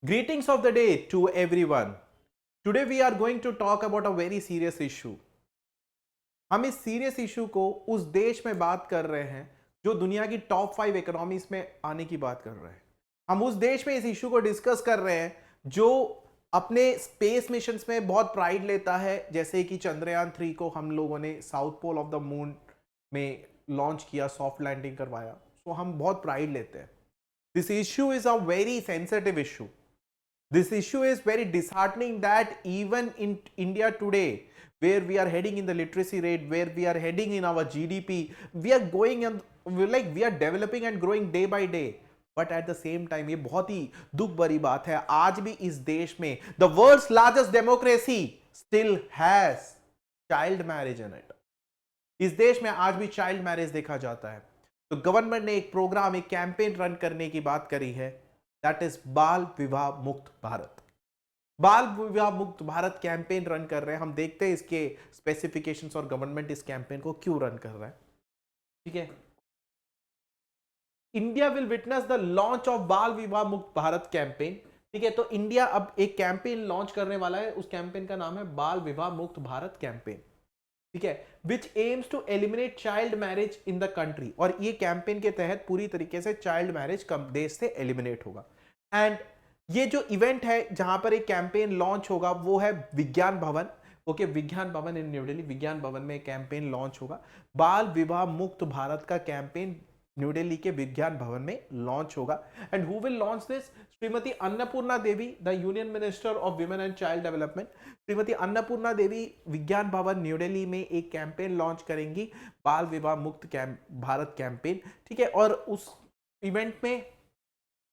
Greetings of the day to everyone. Today we are going to talk about a very serious issue. हम इस serious issue को उस देश में बात कर रहे हैं जो दुनिया की टॉप 5 इकोनॉमीज में आने की बात कर रहे हैं. हम उस देश में इस इशू को डिस्कस कर रहे हैं जो अपने स्पेस मिशंस में बहुत प्राइड लेता है, जैसे कि चंद्रयान 3 को हम लोगों ने south pole of the moon में लॉन्च किया, सॉफ्ट लैंडिंग करवाया. सो हम बहुत प्राइड लेते हैं. This issue is a very sensitive issue. This issue is very disheartening that even in India today, where we are heading in the literacy rate, where we are heading in our GDP, we are going and we are developing and growing day by day. But at the same time, ये बहुत ही दुख भरी बात है, आज भी इस देश में the world's largest democracy still has child marriage in it. इस देश में आज भी चाइल्ड मैरिज देखा जाता है. तो गवर्नमेंट ने एक प्रोग्राम, एक कैंपेन रन करने की बात करी है, दैट इज बाल विवाह मुक्त भारत. बाल विवाह मुक्त भारत कैंपेन रन कर रहे हैं. हम देखते हैं इसके स्पेसिफिकेशंस और गवर्नमेंट इस कैंपेन को क्यों रन कर रहा है. ठीक है, India will witness the launch of बाल विवाह मुक्त भारत कैंपेन. ठीक है, तो इंडिया अब एक कैंपेन लॉन्च करने वाला है. उस कैंपेन का नाम है बाल विवाह मुक्त भारत कैंपेन. ठीक है, which aims to eliminate child marriage in the country. और ये कैंपेन के तहत पूरी तरीके से चाइल्ड मैरिज देश से एलिमिनेट होगा. एंड ये जो इवेंट है जहां पर एक कैंपेन लॉन्च होगा वो है विज्ञान भवन. ओके, विज्ञान भवन इन न्यू दिल्ली. विज्ञान भवन में कैंपेन लॉन्च होगा. बाल विवाह मुक्त भारत का कैंपेन न्यू दिल्ली के विज्ञान भवन में लॉन्च होगा. And who will launch this? Shrimati Annapurna Devi, the union minister of women and child development. Shrimati Annapurna Devi Vigyan Bhavan new Delhi में एक कैंपेन लॉन्च करेंगी, बाल विवाह मुक्त भारत कैंपेन. ठीक है, और उस इवेंट में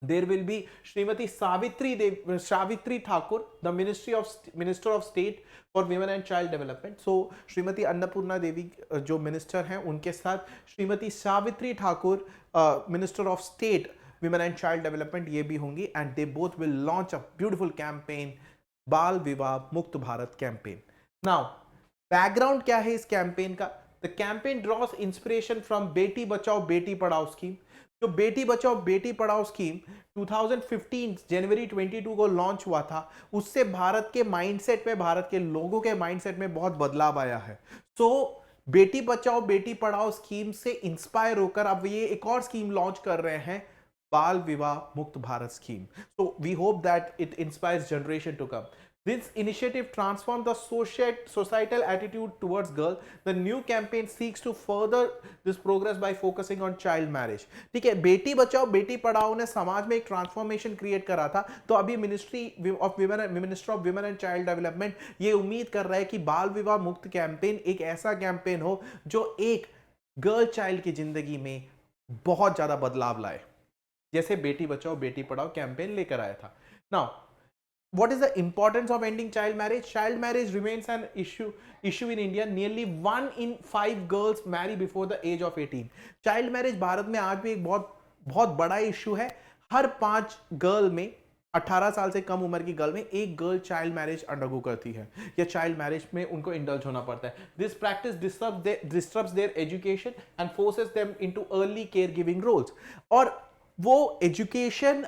there will be Shrimati Savitri Thakur, the minister of state for women and child development. So Shrimati Annapurna Devi जो मिनिस्टर हैं, उनके साथ Shrimati Savitri Thakur, minister of state women and child development, ये भी होंगी. And they both will launch a beautiful campaign, बाल विवाह मुक्त भारत कैंपेन. नाउ बैकग्राउंड क्या है इस कैंपेन का? The campaign ड्रॉस inspiration from Beti Bachao Beti Padhao scheme. जो बेटी बचाओ बेटी पढ़ाओ स्कीम 2015 जनवरी 22 को लॉन्च हुआ था, उससे भारत के माइंडसेट में, भारत के लोगों के माइंडसेट में बहुत बदलाव आया है. सो बेटी बचाओ बेटी पढ़ाओ स्कीम से इंस्पायर होकर अब ये एक और स्कीम लॉन्च कर रहे हैं, बाल विवाह मुक्त Bharat scheme. So we hope that it inspires generation to come. This initiative transforms the societal attitude towards girls. The new campaign seeks to further this progress by focusing on child marriage. ठीक है, बेटी बचाओ बेटी पढ़ाओ ने समाज में एक transformation create करा था. तो अभी minister of women and child development ये उम्मीद कर रहा है कि बाल विवाह मुक्त कैंपेन एक ऐसा कैंपेन हो जो एक गर्ल चाइल्ड की जिंदगी में बहुत ज्यादा बदलाव लाए, जैसे बेटी बचाओ बेटी पढ़ाओ कैंपेन लेकर आया था. Now what is the importance of ending child marriage? Child marriage remains an issue in India. Nearly 1 in 5 girls marry before the age of 18. Child marriage Bharat में आज भी एक बहुत बड़ा इशू है. हर 5 गर्ल में, 18 साल से कम उम्र की गर्ल में एक गर्ल चाइल्ड मैरिज अंडरगो करती है, या चाइल्ड मैरिज में उनको इंडल्ज होना पड़ता है. This practice disturbs their education and forces them into early care giving roles. और वो एजुकेशन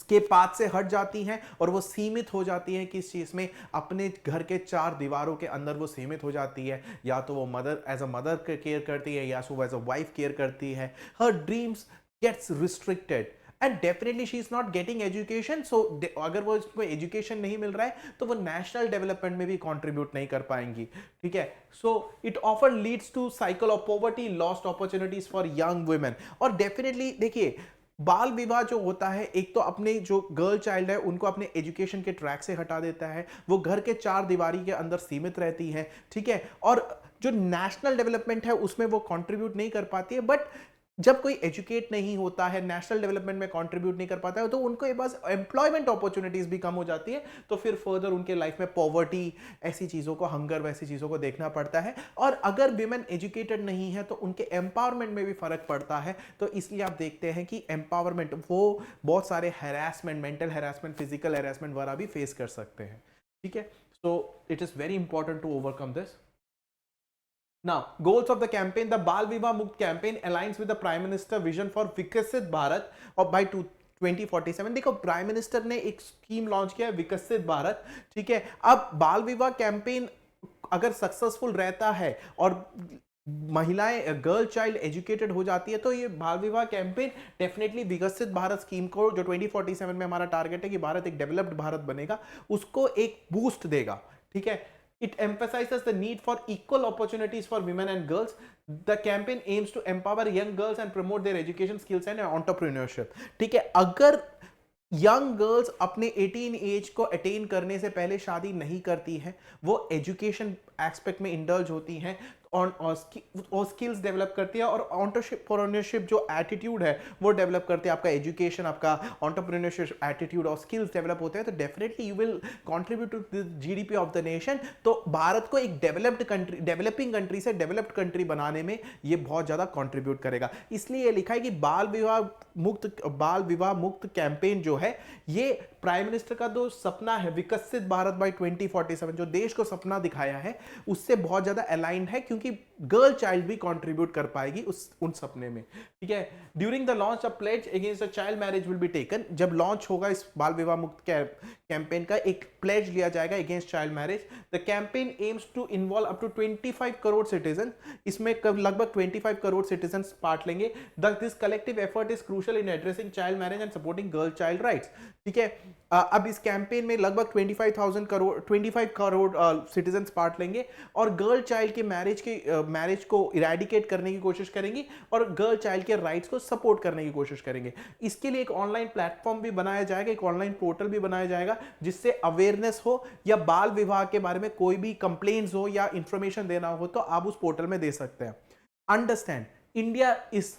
के पाथ से हट जाती हैं और वो सीमित हो जाती हैं किस चीज में? अपने घर के 4 दीवारों के अंदर वो सीमित हो जाती है. या तो वो mother as a mother care करती है, या so as a wife care करती है. Her dreams gets restricted and definitely she is not getting education. So अगर वो इसको एजुकेशन नहीं मिल रहा है तो वो नेशनल डेवलपमेंट में भी कंट्रीब्यूट नहीं कर पाएंगी. ठीक है, so it often leads to cycle of poverty, lost opportunities for young women. और डेफिनेटली देखिए, बाल विवाह जो होता है, एक तो अपने जो गर्ल चाइल्ड है उनको अपने एजुकेशन के ट्रैक से हटा देता है, वो घर के 4 दीवारी के अंदर सीमित रहती है. ठीक है, और जो नेशनल डेवलपमेंट है उसमें वो कंट्रीब्यूट नहीं कर पाती है. बट जब कोई एजुकेट नहीं होता है, नेशनल डेवलपमेंट में कंट्रीब्यूट नहीं कर पाता है, तो उनको बस एम्प्लॉयमेंट अपॉर्चुनिटीज भी कम हो जाती है. तो फिर फर्दर उनके लाइफ में पॉवर्टी, ऐसी चीजों को, हंगर वैसी चीजों को देखना पड़ता है. और अगर विमेन एजुकेटेड नहीं है तो उनके एम्पावरमेंट में भी फर्क पड़ता है. तो इसलिए आप देखते हैं कि एम्पावरमेंट, वो बहुत सारे harassment, mental harassment, physical harassment वगैरह भी फेस कर सकते हैं. ठीक है, so it is very important to overcome this. Now, goals of the campaign: the Bal Vivah Mukt campaign aligns with the Prime Minister vision for Vikasit Bharat by 2047। देखो prime minister ने एक scheme launch किया है विकसित भारत, ठीक है। अब बाल विवाह कैंपेन अगर सक्सेसफुल रहता है और महिलाएं, गर्ल चाइल्ड एजुकेटेड हो जाती है, तो ये बाल विवाह कैंपेन डेफिनेटली विकसित भारत स्कीम को, जो 2047 में हमारा टारगेट है कि भारत एक डेवलप्ड भारत बनेगा, उसको एक बूस्ट देगा, ठीक है। It emphasizes the need for equal opportunities for women and girls. The campaign aims to empower young girls and promote their education skills and entrepreneurship. ठीक है, अगर यंग गर्ल्स अपने 18 एज को अटेन करने से पहले शादी नहीं करती हैं, वो एजुकेशन एस्पेक्ट में इंडल्ज होती हैं और स्किल्स डेवलप करती है और एंटरप्रेन्योरशिप जो एटीट्यूड है वो डेवलप करती है, आपका एजुकेशन, आपका एंटरप्रेन्योरशिप एटीट्यूड और स्किल्स डेवलप होते हैं, तो definitely you will contribute to the GDP of the nation. तो भारत को एक डेवलप्ड कंट्री, डेवलपिंग कंट्री से डेवलप्ड कंट्री बनाने में ये बहुत ज्यादा कंट्रीब्यूट करेगा। इसलिए ये लिखा है कि बाल विवाह मुक्त कैंपेन जो है, ये प्राइम मिनिस्टर का जो सपना है विकसित भारत बाय 2047, जो देश को सपना दिखाया है, उससे बहुत ज्यादा अलाइंड है, क्योंकि गर्ल चाइल्ड भी कंट्रीब्यूट कर पाएगी उन सपने में, ठीक है। During the launch of pledge against the child marriage will be taken. जब लॉन्च होगा इस बाल विवाह मुक्त कैंपेन का, एक प्लेज लिया जाएगा against child marriage. The campaign aims to involve up to 25 crore citizen. इसमें लगभग 25 करोड़ सिटीजन पार्ट लेंगे। This collective effort is crucial in addressing child marriage and supporting girl child rights, ठीक है। अब इस कैंपेन में लगभग 25 करोड़ सिटीजन पार्ट लेंगे और गर्ल चाइल्ड के मैरिज को इरेडिकेट करने की कोशिश करेंगी और गर्ल चाइल्ड के राइट्स को सपोर्ट करने की कोशिश करेंगे। इसके लिए एक ऑनलाइन प्लेटफॉर्म भी बनाया जाएगा, एक ऑनलाइन पोर्टल भी बनाया जाएगा, जिससे अवेयरनेस हो या बाल विवाह के बारे में कोई भी कंप्लेंट्स हो या इंफॉर्मेशन देना हो तो आप उस पोर्टल में दे सकते हैं। Understand, India is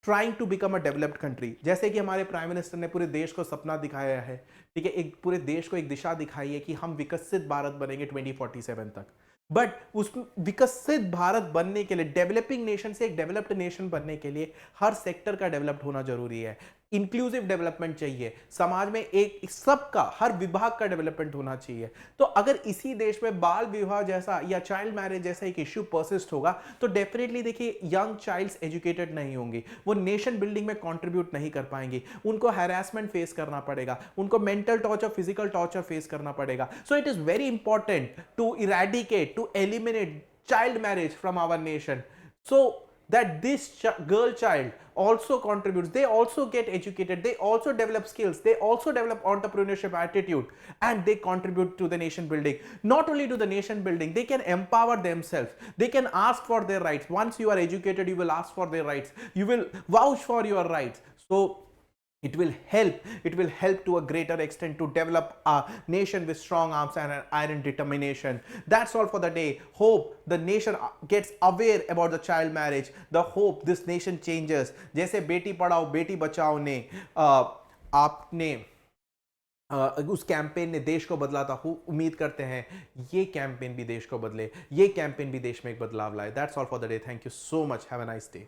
trying to become a developed country. जैसे कि हमारे प्राइम मिनिस्टर ने पूरे देश को सपना दिखाया है, ठीक है, एक पूरे देश को एक दिशा दिखाई है कि हम विकसित भारत बनेंगे 2047 तक। बट उस विकसित भारत बनने के लिए, डेवलपिंग नेशन से एक डेवलप्ड नेशन बनने के लिए हर सेक्टर का डेवलप्ड होना जरूरी है। इंक्लूसिव डेवलपमेंट चाहिए, समाज में एक सबका, हर विभाग का डेवलपमेंट होना चाहिए। तो अगर इसी देश में बाल विवाह जैसा या चाइल्ड मैरिज जैसा एक इश्यू परसिस्ट होगा, तो डेफिनेटली देखिए यंग चाइल्ड्स एजुकेटेड नहीं होंगी, वो नेशन बिल्डिंग में कंट्रीब्यूट नहीं कर पाएंगे, उनको हैरेसमेंट फेस करना पड़ेगा, उनको mental torture, physical torture face करना पड़ेगा। So it is very important to eradicate, to eliminate child marriage from our nation, so that this girl child also contributes, they also get educated, they also develop skills, they also develop entrepreneurship attitude, and they contribute to the nation building. Not only to the nation building, they can empower themselves, they can ask for their rights. Once you are educated, you will ask for their rights, you will vouch for your rights. So it will help to a greater extent to develop a nation with strong arms and an iron determination. That's all for the day. Hope the nation gets aware about the child marriage. The hope this nation changes. जैसे बेटी पढ़ाओ बेटी बचाओ ने आपने उस campaign ने देश को बदला था, उम्मीद करते हैं ये कैंपेन भी देश को बदले, ये कैंपेन भी देश में एक बदलाव लाए। That's all for the day. Thank you so much. Have a nice day.